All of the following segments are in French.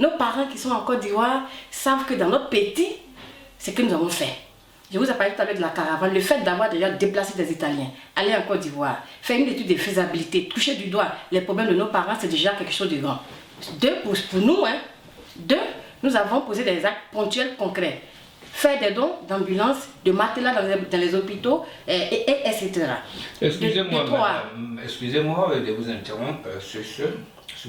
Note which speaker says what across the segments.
Speaker 1: nos parents qui sont en Côte d'Ivoire savent que dans notre petit, c'est ce que nous avons fait. Je vous ai parlé tout à l'heure de la caravane, le fait d'avoir déjà déplacé des Italiens, aller en Côte d'Ivoire, faire une étude de faisabilité, toucher du doigt les problèmes de nos parents, c'est déjà quelque chose de grand. Deux, pour nous, nous avons posé des actes ponctuels concrets. Faire des dons d'ambulances, de matelas dans les hôpitaux, etc.
Speaker 2: Excusez-moi de vous interrompre sur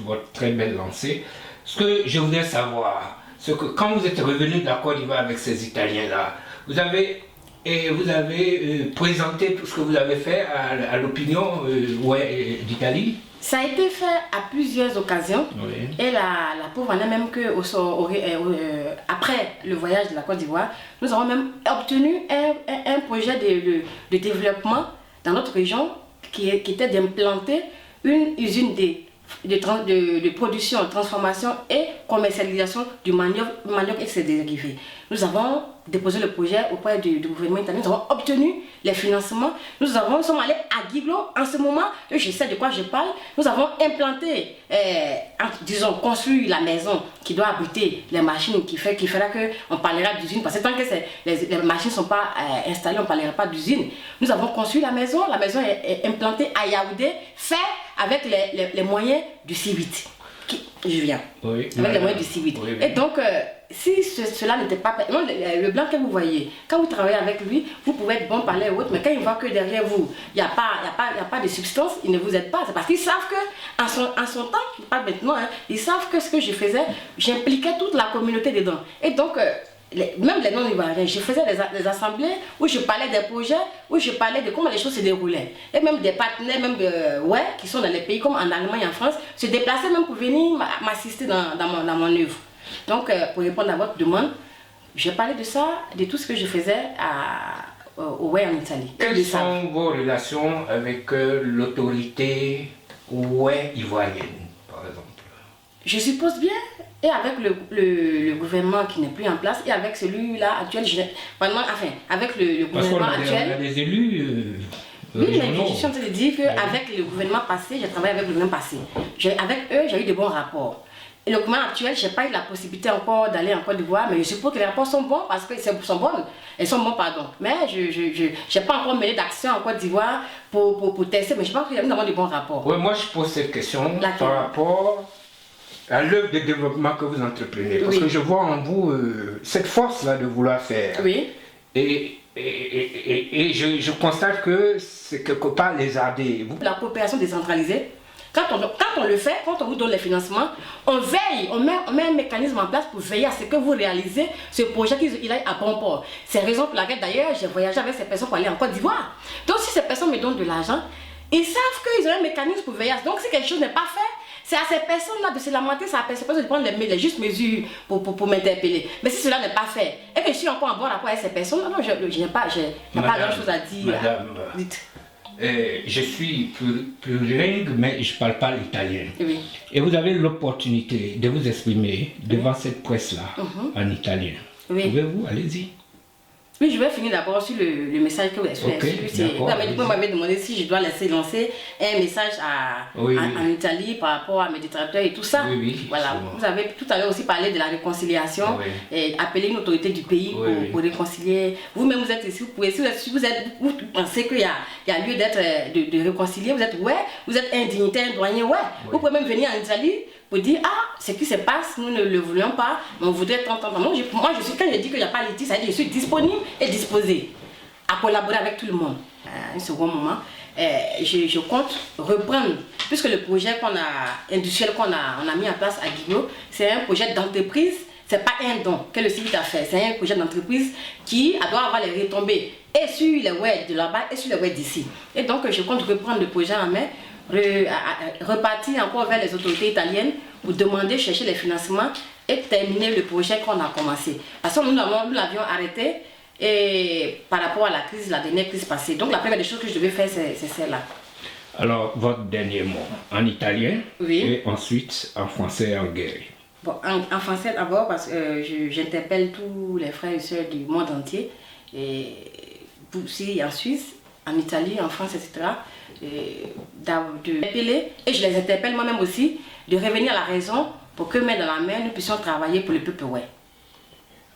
Speaker 2: votre très belle lancée. Ce que je voudrais savoir, c'est que quand vous êtes revenu de la Côte d'Ivoire avec ces Italiens-là, vous avez présenté tout ce que vous avez fait à l'opinion d'Italie?
Speaker 1: Ça a été fait à plusieurs occasions. Oui. Et la pauvre en est même que après le voyage de la Côte d'Ivoire, nous avons même obtenu un projet de développement dans notre région qui était d'implanter une usine de production, transformation et commercialisation du manioc et ses dérivés. Nous avons déposé le projet auprès du gouvernement italien, nous avons obtenu les financements, nous sommes allés à Guiglo en ce moment, je sais de quoi je parle, nous avons implanté, disons, construit la maison qui doit abriter les machines qui fera qu'on parlera d'usine, parce que tant que les machines ne sont pas installées, on ne parlera pas d'usine. Nous avons construit la maison est implantée à Yaoundé, fait avec les moyens du CIVIT. Je viens. Oui, avec les moyens du CIVIT. Oui, oui. Et donc, si cela n'était pas... Le blanc que vous voyez, quand vous travaillez avec lui, vous pouvez être bon parler ou autre, mais quand il voit que derrière vous, il n'y a pas de substance, il ne vous aide pas. C'est parce qu'ils savent qu'en son temps, pas maintenant, ils savent que ce que je faisais, j'impliquais toute la communauté dedans. Et donc, même les non-ivoiriens, je faisais des assemblées où je parlais des projets, où je parlais de comment les choses se déroulaient. Et même des partenaires qui sont dans les pays comme en Allemagne et en France, se déplaçaient même pour venir m'assister dans mon œuvre. Donc, pour répondre à votre demande, j'ai parlé de ça, de tout ce que je faisais au WEI en Italie.
Speaker 2: Quelles sont vos relations avec l'autorité WEI ivoirienne, par exemple?
Speaker 1: Je suppose bien, et avec le gouvernement qui n'est plus en place, et avec celui-là actuel, avec le gouvernement actuel.
Speaker 2: Il y a des élus.
Speaker 1: Oui, mais je suis en train de dire qu'avec le gouvernement passé, j'ai travaillé avec le gouvernement passé. Avec eux, j'ai eu de bons rapports. Et le gouvernement actuel, je n'ai pas eu la possibilité encore d'aller en Côte d'Ivoire, mais je suppose que les rapports sont bons parce que sont bonnes. Elles sont bons, pardon. Mais je n'ai pas encore mené d'action en Côte d'Ivoire pour tester, mais je pense que nous avons de bons rapports.
Speaker 2: Oui, moi je pose cette question par rapport à l'œuvre de développement que vous entreprenez. Parce que je vois en vous cette force-là de vouloir faire.
Speaker 1: Oui.
Speaker 2: Et je constate que c'est quelque part lézardé.
Speaker 1: La coopération décentralisée, quand on le fait, quand on vous donne les financements, on veille, on met un mécanisme en place pour veiller à ce que vous réalisez ce projet qu'il aille à bon port. C'est la raison pour laquelle d'ailleurs j'ai voyagé avec ces personnes pour aller en Côte d'Ivoire. Donc si ces personnes me donnent de l'argent, ils savent qu'ils ont un mécanisme pour veiller. Donc si quelque chose n'est pas fait, c'est à ces personnes-là de se lamenter, c'est à ces personnes de prendre les justes mesures pour m'interpeller. Mais si cela n'est pas fait, et que je suis encore en bon rapport avec ces personnes-là, non, je n'ai pas grand-chose à dire.
Speaker 2: Madame, dites. Je suis plurilingue, mais je ne parle pas l'italien. Oui. Et vous avez l'opportunité de vous exprimer devant cette presse-là en italien. Oui. Pouvez-vous? Allez-y.
Speaker 1: Oui, je vais finir d'abord sur le message que vous avez fait. Vous m'avez demandé si je dois laisser lancer un message en Italie par rapport à mes détracteurs et tout ça.
Speaker 2: Oui,
Speaker 1: voilà. Vous avez tout à l'heure aussi parlé de la réconciliation et appeler une autorité du pays pour réconcilier. Vous-même, vous êtes ici, vous pensez qu'il y a lieu de réconcilier, vous êtes un dignitaire, un doyen, vous pouvez même venir en Italie pour dire ce qui se passe, nous ne le voulions pas, mais on voudrait t'entendre. Moi, quand je dis qu'il n'y a pas litige, ça veut dire que je suis disponible et disposée à collaborer avec tout le monde. Un second moment, je compte reprendre, puisque le projet industriel qu'on a mis en place à Guigno, c'est un projet d'entreprise, c'est pas un don que le CIVIT a fait, c'est un projet d'entreprise qui doit avoir les retombées et sur les web de là-bas et sur les web d'ici. Et donc, je compte reprendre le projet en main, repartir encore vers les autorités italiennes pour demander, chercher les financements et terminer le projet qu'on a commencé. Parce que nous l'avions arrêté et par rapport à la dernière crise passée. Donc la première des choses que je devais faire, c'est celle-là.
Speaker 2: Alors, votre dernier mot en italien et ensuite en français et en guerre.
Speaker 1: Bon, en français d'abord parce que j'interpelle tous les frères et sœurs du monde entier, et en Suisse, en Italie, en France, etc. Et je les interpelle moi-même aussi, de revenir à la raison pour que main dans la main, nous puissions travailler pour le peuple, ouais.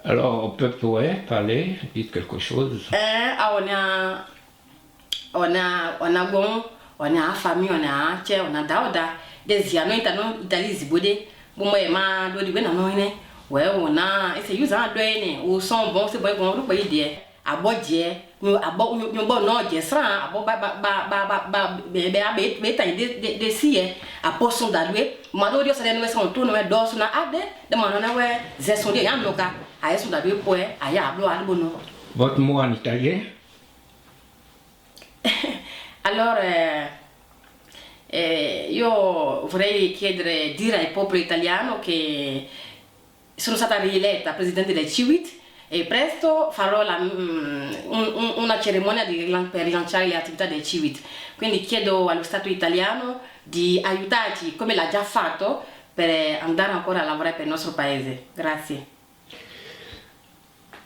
Speaker 2: Alors, au peuple, ouais, parlez, dites quelque chose.
Speaker 1: On a bon, on a famille, on a tiens, on a daouda, des yanos, Italie, Zibodé, bon, moi, ma, do, ben, non, ouais, on a, et c'est usant, douane, au son, bon, c'est bon, on peut y dire, à boire, nous, à boire, nous, bon, non, j'ai ça, à boire, des scies, à poisson d'aloué, moi, d'où ça nous est tourne, ouais, d'os, on a adé, demandons, ouais, j'ai son dia, y'en loca, à son d'aloué, point, à y'a, à bono.
Speaker 2: Votre mot en italien?
Speaker 1: Allora, io vorrei dire al popolo italiano che sono stata rieletta presidente del CIWIT e presto farò una cerimonia per rilanciare le attività del CIWIT. Quindi chiedo allo Stato italiano di aiutarci, come l'ha già fatto, per andare ancora a lavorare per il nostro paese. Grazie.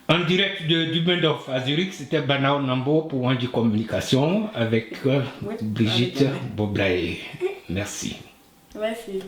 Speaker 2: En direct de Dubendorf à Zurich, c'était Banao Nambo pour Wanji Communication avec Brigitte Boblaye. Merci.
Speaker 1: Merci.